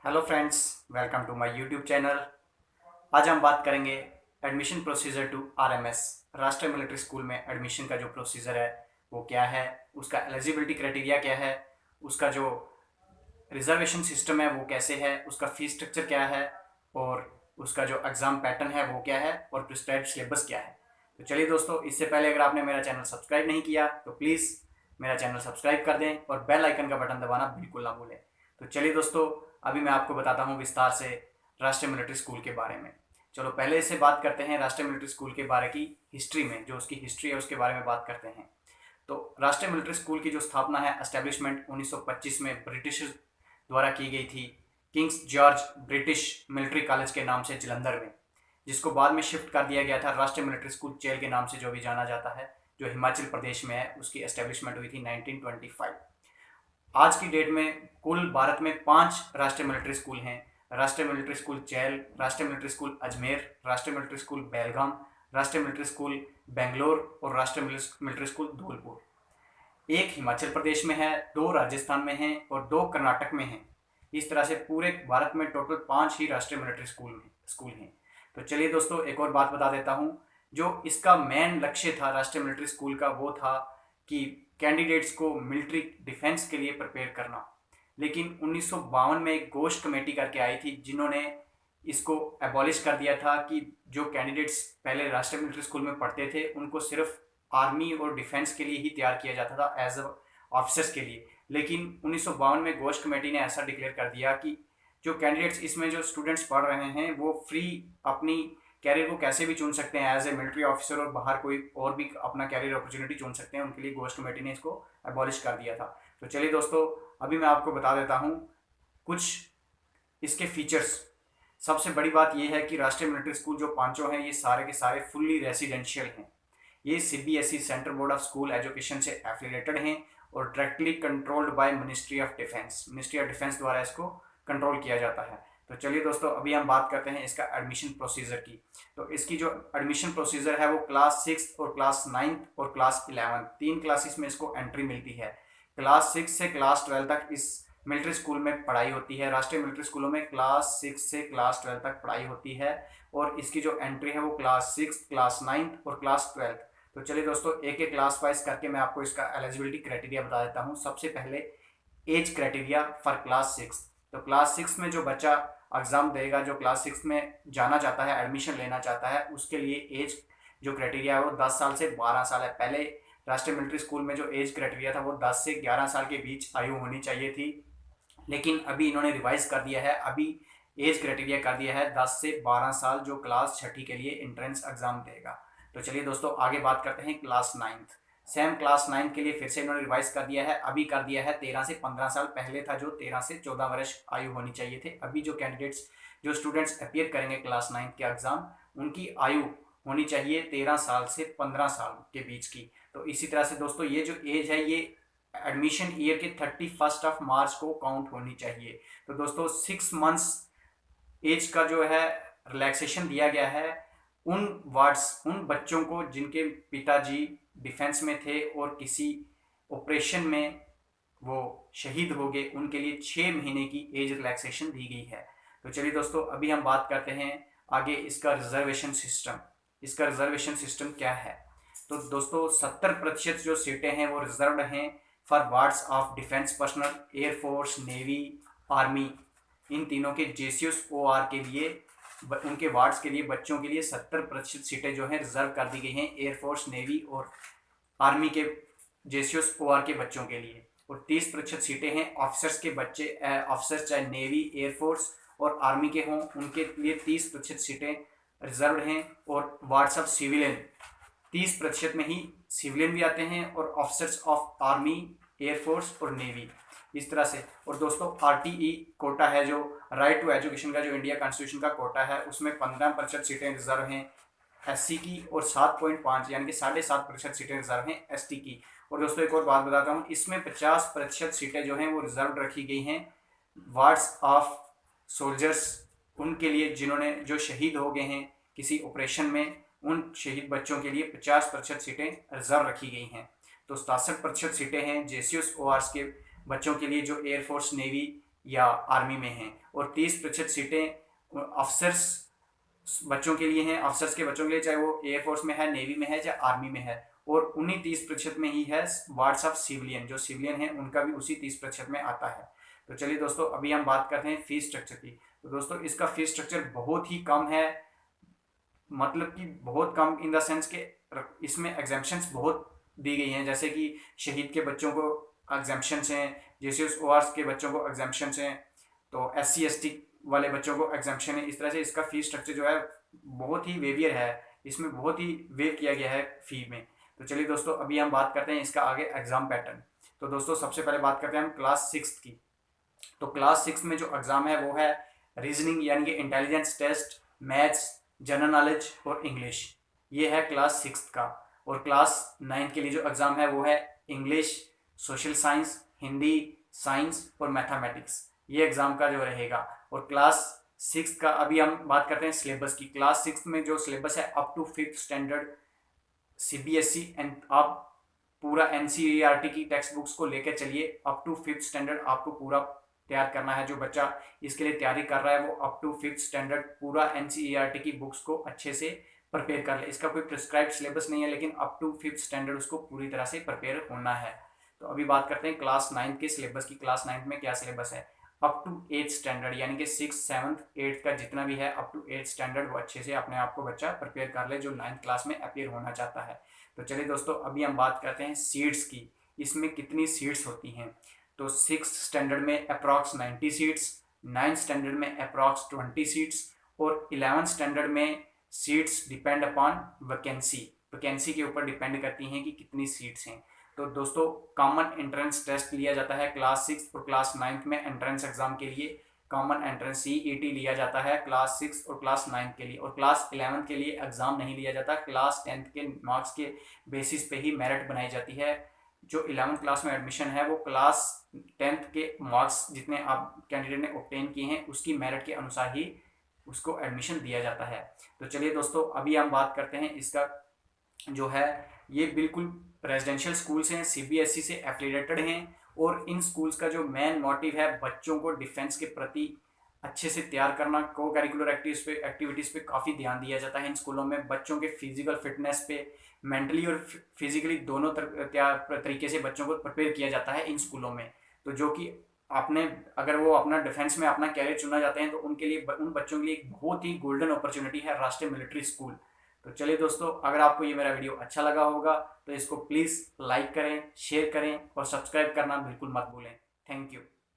Hello friends, welcome to my YouTube channel. आज हम बात करेंगे एडमिशन प्रोसीजर टू आरएमएस। राष्ट्रीय मिलिट्री स्कूल में एडमिशन का जो प्रोसीजर है वो क्या है, उसका एलिजिबिलिटी क्राइटेरिया क्या है, उसका जो रिजर्वेशन सिस्टम है वो कैसे है, उसका फीस स्ट्रक्चर क्या है और उसका जो एग्ज़ाम पैटर्न है वो क्या है और प्रिस्क्राइब्ड सिलेबस क्या है। तो चलिए दोस्तों, इससे पहले अगर आपने मेरा चैनल सब्सक्राइब नहीं किया तो प्लीज़ मेरा चैनल सब्सक्राइब कर दें और बेल आइकन का बटन दबाना बिल्कुल ना भूलें। तो चलिए दोस्तों, अभी मैं आपको बताता हूँ विस्तार से राष्ट्रीय मिलिट्री स्कूल के बारे में। चलो पहले इससे बात करते हैं राष्ट्रीय मिलिट्री स्कूल के बारे की हिस्ट्री में, जो उसकी हिस्ट्री है उसके बारे में बात करते हैं। तो राष्ट्रीय मिलिट्री स्कूल की जो स्थापना है, एस्टेब्लिशमेंट 1925 में ब्रिटिश द्वारा की गई थी, Kings George British military college के नाम से जलंधर में, जिसको बाद में शिफ्ट कर दिया गया था राष्ट्रीय मिलिट्री स्कूल चेल के नाम से जो भी जाना जाता है, जो हिमाचल प्रदेश में है। उसकी एस्टेब्लिशमेंट हुई थी 1925। आज की डेट में कुल भारत में 5 राष्ट्रीय मिलिट्री स्कूल हैं। राष्ट्रीय मिलिट्री स्कूल चैल, राष्ट्रीय मिलिट्री स्कूल अजमेर, राष्ट्रीय मिलिट्री स्कूल बेलगाम, राष्ट्रीय मिलिट्री स्कूल बेंगलोर और राष्ट्रीय मिलिट्री स्कूल धौलपुर। एक हिमाचल प्रदेश में है, 2 राजस्थान में हैं और 2 कर्नाटक में हैं। इस तरह से पूरे भारत में टोटल 5 ही राष्ट्रीय मिलिट्री स्कूल हैं। तो चलिए दोस्तों, एक और बात बता देता हूँ। जो इसका मेन लक्ष्य था राष्ट्रीय मिलिट्री स्कूल का, वो था कि कैंडिडेट्स को मिलिट्री डिफेंस के लिए प्रिपेयर करना। लेकिन 1952 में एक घोष कमेटी करके आई थी, जिन्होंने इसको एबॉलिश कर दिया था कि जो कैंडिडेट्स पहले राष्ट्रीय मिलिट्री स्कूल में पढ़ते थे उनको सिर्फ आर्मी और डिफेंस के लिए ही तैयार किया जाता था, एज अ ऑफिसर्स के लिए। लेकिन 1952 में घोष कमेटी ने ऐसा डिक्लेयर कर दिया कि जो कैंडिडेट्स इसमें जो स्टूडेंट्स पढ़ रहे हैं वो फ्री अपनी कैरियर को कैसे भी चुन सकते हैं एज ए मिलिट्री ऑफिसर, और बाहर कोई और भी अपना कैरियर अपॉर्चुनिटी चुन सकते हैं। उनके लिए घोष कमेटी ने इसको एबॉलिश कर दिया था। तो चलिए दोस्तों, अभी मैं आपको बता देता हूँ कुछ इसके फीचर्स। सबसे बड़ी बात यह है कि राष्ट्रीय मिलिट्री स्कूल जो पांचों हैं, ये सारे के सारे फुल्ली रेसिडेंशियल हैं। ये CBSE central board of school education से एफिलेटेड हैं और directly controlled by ministry of defence द्वारा इसको कंट्रोल किया जाता है। तो चलिए दोस्तों, अभी हम बात करते हैं इसका एडमिशन प्रोसीजर की। तो इसकी जो एडमिशन प्रोसीजर है वो क्लास 6 और क्लास 9 और क्लास 11, 3 क्लासेस में इसको एंट्री मिलती है। क्लास 6 से क्लास 12 तक इस मिलिट्री स्कूल में पढ़ाई होती है। राष्ट्रीय मिलिट्री स्कूलों में क्लास 6 से क्लास 12 तक पढ़ाई होती है और इसकी जो एंट्री है वो क्लास 6, क्लास 9 और क्लास 12। तो चलिए दोस्तों, एक एक क्लास वाइज करके मैं आपको इसका एलिजिबिलिटी क्राइटेरिया बता देता हूँ। सबसे पहले एज क्राइटेरिया फॉर क्लास 6। तो क्लास 6 में जो बच्चा एग्जाम देगा, जो क्लास 6 में जाना चाहता है, एडमिशन लेना चाहता है, उसके लिए एज जो क्राइटेरिया है वो 10 साल से 12 साल है। पहले राष्ट्रीय मिलिट्री स्कूल में जो एज क्राइटेरिया था वो 10 से 11 साल के बीच आयु होनी चाहिए थी, लेकिन अभी इन्होंने रिवाइज कर दिया है। अभी एज क्राइटेरिया कर दिया है 10 से 12 साल, जो क्लास 6 के लिए एंट्रेंस एग्जाम देगा। तो चलिए दोस्तों, आगे बात करते हैं क्लास 9। सेम क्लास 9 के लिए फिर से इन्होंने रिवाइज कर दिया है। अभी कर दिया है 13 से 15 साल, पहले था जो 13 से 14 वर्ष आयु होनी चाहिए थे। अभी जो स्टूडेंट्स अपियर करेंगे क्लास 9 के एग्जाम, उनकी आयु होनी चाहिए 13 साल से 15 साल के बीच की। तो इसी तरह से दोस्तों, ये जो एज है ये एडमिशन ईयर के 31 मार्च को काउंट होनी चाहिए। तो दोस्तों, 6 मंथ्स एज का जो है रिलैक्सेशन दिया गया है उन बच्चों को जिनके पिताजी डिफेंस में थे और किसी ऑपरेशन में वो शहीद हो गए, उनके लिए 6 महीने की एज रिलैक्सेशन दी गई है। तो चलिए दोस्तों, अभी हम बात करते हैं आगे इसका रिजर्वेशन सिस्टम। इसका रिजर्वेशन सिस्टम क्या है? तो दोस्तों, 70% जो सीटें हैं वो रिजर्व्ड हैं for wards of defence personnel, air force, navy, army. इन तीनों के जेसीएस ओआर के लिए, उनके वार्ड्स के लिए, बच्चों के लिए 70% सीटें जो हैं रिजर्व कर दी गई हैं एयरफोर्स, नेवी और आर्मी के जेसीएस ओआर के बच्चों के लिए। और 30% सीटें हैं ऑफिसर्स के बच्चे, ऑफिसर्स चाहे नेवी, एयरफोर्स और आर्मी के हों, उनके लिए 30% सीटें रिजर्व हैं। और वार्ड्स ऑफ सिविलियन, 30% में ही सिविलियन भी आते हैं और ऑफिसर्स ऑफ आर्मी, एयरफोर्स और नेवी, इस तरह से। और दोस्तों, आरटीई कोटा है, जो राइट टू एजुकेशन का जो इंडिया कॉन्स्टिट्यूशन का कोटा है, उसमें 15% सीटें रिजर्व हैं एससी की और 7.5 यानी कि 7.5% सीटें रिजर्व हैं एसटी की। और दोस्तों, एक और बात बताता हूँ, इसमें 50% सीटें जो हैं वो रिजर्व रखी गई हैं वार्ड्स ऑफ सोल्जर्स, उनके लिए जिन्होंने जो शहीद हो गए हैं किसी ऑपरेशन में, उन शहीद बच्चों के लिए 50% सीटें रिजर्व रखी गई हैं। तो 67% सीटें हैं जेसीएस ओआर्स के बच्चों के लिए, जो एयरफोर्स, नेवी या आर्मी में हैं, और 30% सीटें अफसर्स बच्चों के लिए हैं, अफसर्स के बच्चों के लिए, चाहे वो एयरफोर्स में है, नेवी में है या आर्मी में है। और उन्हीं 30% में ही है वार्ड्स ऑफ सिविलियन, जो सिविलियन है उनका भी उसी 30% में आता है। तो चलिए दोस्तों, अभी हम बात करते हैं फीस स्ट्रक्चर की। तो दोस्तों इसका फीस स्ट्रक्चर बहुत ही कम है, मतलब कि बहुत कम इन द सेंस के इसमें एग्जाम्पशंस बहुत दी गई हैं, जैसे कि शहीद के बच्चों को एग्जाम्पशंस हैं, जैसे उस ओआरस के बच्चों को एग्जाम्पशंस हैं, तो SC ST वाले बच्चों को एग्जाम्पशन है। इस तरह से इसका फीस स्ट्रक्चर जो है बहुत ही वेवियर है, इसमें बहुत ही वेव किया गया है फी में। तो चलिए दोस्तों, अभी हम बात करते हैं इसका आगे एग्जाम पैटर्न। तो दोस्तों सबसे पहले बात करते हैं हम क्लास 6 की। तो क्लास 6 में जो एग्जाम है वो है रीजनिंग यानी कि intelligence test, maths, general knowledge और इंग्लिश, ये है क्लास 6 का। और क्लास 9 के लिए जो एग्जाम है वो है English, social science, Hindi, science और मैथमेटिक्स, ये एग्जाम का जो रहेगा। और क्लास 6 का अभी हम बात करते हैं सिलेबस की। क्लास 6 में जो सिलेबस है up to 5th standard CBSE, and आप पूरा NCERT की टेक्स्ट बुक्स को लेकर चलिए, अप टू 5th स्टैंडर्ड आपको पूरा तैयार करना है। जो बच्चा इसके लिए तैयारी कर रहा है वो अप टू 5th स्टैंडर्ड पूरा NCERT की बुक्स को अच्छे से प्रिपेयर कर ले। इसका कोई प्रिस्क्राइब्ड सिलेबस नहीं है, लेकिन अप टू 5th स्टैंडर्ड उसको पूरी तरह से प्रिपेयर होना है। तो अभी बात करते हैं क्लास 9 के सिलेबस की। क्लास 9 में क्या सिलेबस है? अप टू 8th स्टैंडर्ड यानी कि 6th 7th 8th का जितना भी है अप टू 8th स्टैंडर्ड वो अच्छे से अपने आप को बच्चा प्रिपेयर कर ले जो 9th क्लास में अपियर होना चाहता है। तो चलिए दोस्तों, अभी हम बात करते हैं सीट्स की, इसमें कितनी सीट्स होती हैं। तो 6th स्टैंडर्ड में अप्रॉक्स 90 सीट्स, 9th स्टैंडर्ड में अप्रॉक्स 20 सीट्स, और 11th स्टैंडर्ड में सीट्स डिपेंड अपॉन वैकेंसी के ऊपर डिपेंड करती हैं कि कितनी सीट्स हैं। तो दोस्तों कॉमन एंट्रेंस टेस्ट लिया जाता है क्लास 6 और क्लास 9 में एंट्रेंस एग्जाम के लिए। कॉमन एंट्रेंस CET लिया जाता है क्लास 6 और क्लास 9 के लिए, और क्लास 11 के लिए एग्जाम नहीं लिया जाता। क्लास 10th के मार्क्स के बेसिस पे ही मेरिट बनाई जाती है। जो 11th क्लास में एडमिशन है वो क्लास 10th के मार्क्स जितने आप कैंडिडेट ने ऑब्टेन किए हैं उसकी मेरिट के अनुसार ही उसको एडमिशन दिया जाता है। तो चलिए दोस्तों, अभी हम बात करते हैं इसका जो है, ये बिल्कुल रेजिडेंशियल स्कूल्स हैं, CBSE से एफिलिएटेड हैं, और इन स्कूल्स का जो मेन मोटिव है बच्चों को डिफेंस के प्रति अच्छे से तैयार करना। को करिकुलर एक्टिविटीज़ पे काफ़ी ध्यान दिया जाता है इन स्कूलों में। बच्चों के फिजिकल फिटनेस पे, मेंटली और फिजिकली दोनों तरीके से बच्चों को प्रिपेयर किया जाता है इन स्कूलों में। तो जो कि आपने अगर वो अपना डिफेंस में अपना कैरियर चुनना चाहते हैं तो उनके लिए, उन बच्चों के लिए एक बहुत ही गोल्डन अपॉर्चुनिटी है राष्ट्रीय मिलिट्री स्कूल। तो चलिए दोस्तों, अगर आपको ये मेरा वीडियो अच्छा लगा होगा तो इसको प्लीज़ लाइक करें, शेयर करें और सब्सक्राइब करना बिल्कुल मत भूलें। Thank you.